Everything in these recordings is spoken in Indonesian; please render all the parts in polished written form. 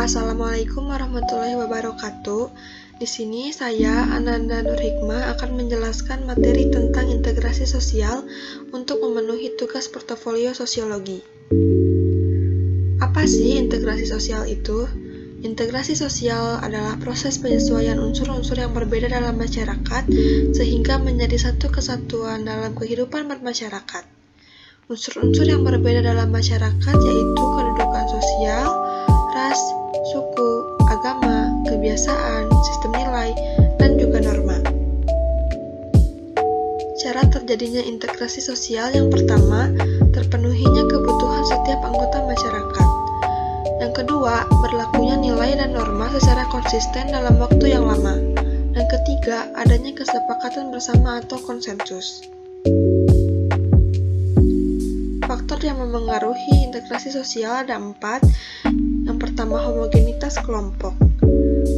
Assalamualaikum warahmatullahi wabarakatuh. Di sini saya, Ananda Nur Hikmah, akan menjelaskan materi tentang integrasi sosial untuk memenuhi tugas portofolio sosiologi. Apa sih integrasi sosial itu? Integrasi sosial adalah proses penyesuaian unsur-unsur yang berbeda dalam masyarakat sehingga menjadi satu kesatuan dalam kehidupan bermasyarakat. Unsur-unsur yang berbeda dalam masyarakat yaitu kedudukan sosial, ras, suku, agama, kebiasaan, sistem nilai, dan juga norma. Cara terjadinya integrasi sosial yang pertama, terpenuhinya kebutuhan setiap anggota masyarakat. Yang kedua, berlakunya nilai dan norma secara konsisten dalam waktu yang lama. Dan ketiga, adanya kesepakatan bersama atau konsensus. Faktor yang memengaruhi integrasi sosial ada 4. Yang pertama, homogenitas kelompok.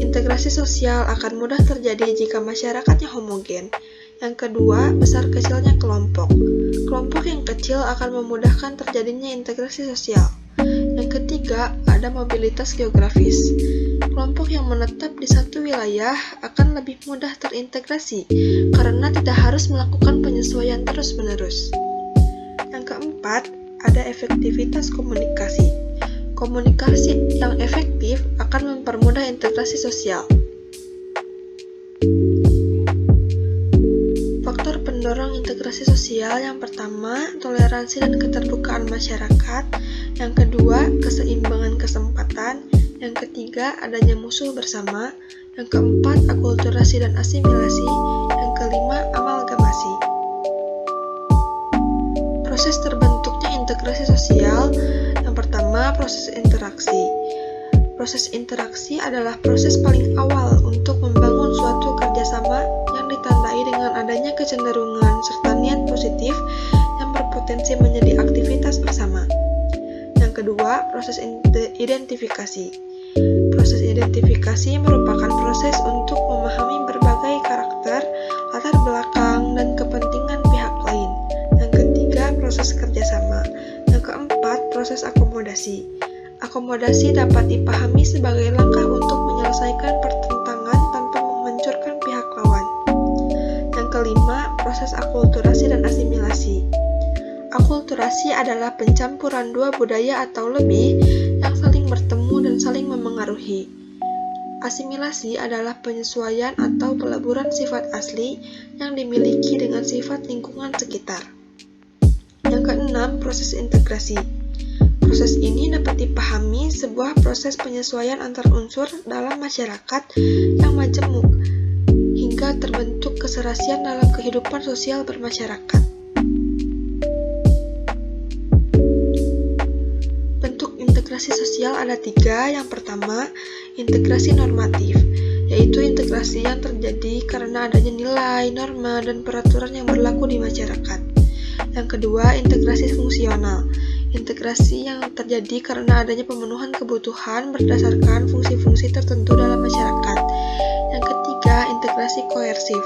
Integrasi sosial akan mudah terjadi jika masyarakatnya homogen. Yang kedua, besar kecilnya kelompok. Kelompok yang kecil akan memudahkan terjadinya integrasi sosial. Yang ketiga, ada mobilitas geografis. Kelompok yang menetap di satu wilayah akan lebih mudah terintegrasi karena tidak harus melakukan penyesuaian terus-menerus. Yang keempat, ada efektivitas komunikasi. Komunikasi yang efektif akan mempermudah integrasi sosial. Faktor pendorong integrasi sosial yang pertama, toleransi dan keterbukaan masyarakat. Yang kedua, keseimbangan kesempatan. Yang ketiga, adanya musuh bersama. Yang keempat, akulturasi dan asimilasi. Yang kelima, amalgamasi. Proses terbentuknya integrasi sosial. Yang pertama, proses interaksi. Proses interaksi adalah proses paling awal untuk membangun suatu kerjasama yang ditandai dengan adanya kecenderungan serta niat positif yang berpotensi menjadi aktivitas bersama. Yang kedua, proses identifikasi. Proses identifikasi merupakan proses untuk memahami berbagai karakter, latar belakang, dan kepentingan pihak lain. Yang ketiga, proses kerjasama. Yang keempat, proses akomodasi. Akomodasi dapat dipahami sebagai langkah untuk menyelesaikan pertentangan tanpa menghancurkan pihak lawan. Yang kelima, proses akulturasi dan asimilasi. Akulturasi adalah pencampuran dua budaya atau lebih yang saling bertemu dan saling memengaruhi. Asimilasi adalah penyesuaian atau peleburan sifat asli yang dimiliki dengan sifat lingkungan sekitar. Yang keenam, proses integrasi. Proses ini dapat dipahami sebuah proses penyesuaian antar unsur dalam masyarakat yang majemuk hingga terbentuk keserasian dalam kehidupan sosial bermasyarakat. Bentuk integrasi sosial ada 3. Yang pertama, integrasi normatif, yaitu integrasi yang terjadi karena adanya nilai, norma, dan peraturan yang berlaku di masyarakat. Yang kedua, integrasi fungsional. Integrasi yang terjadi karena adanya pemenuhan kebutuhan berdasarkan fungsi-fungsi tertentu dalam masyarakat. Yang ketiga, integrasi koersif.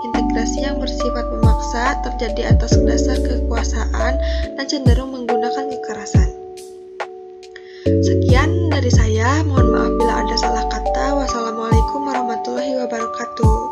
Integrasi yang bersifat memaksa terjadi atas dasar kekuasaan dan cenderung menggunakan kekerasan. Sekian dari saya, mohon maaf bila ada salah kata. Wassalamualaikum warahmatullahi wabarakatuh.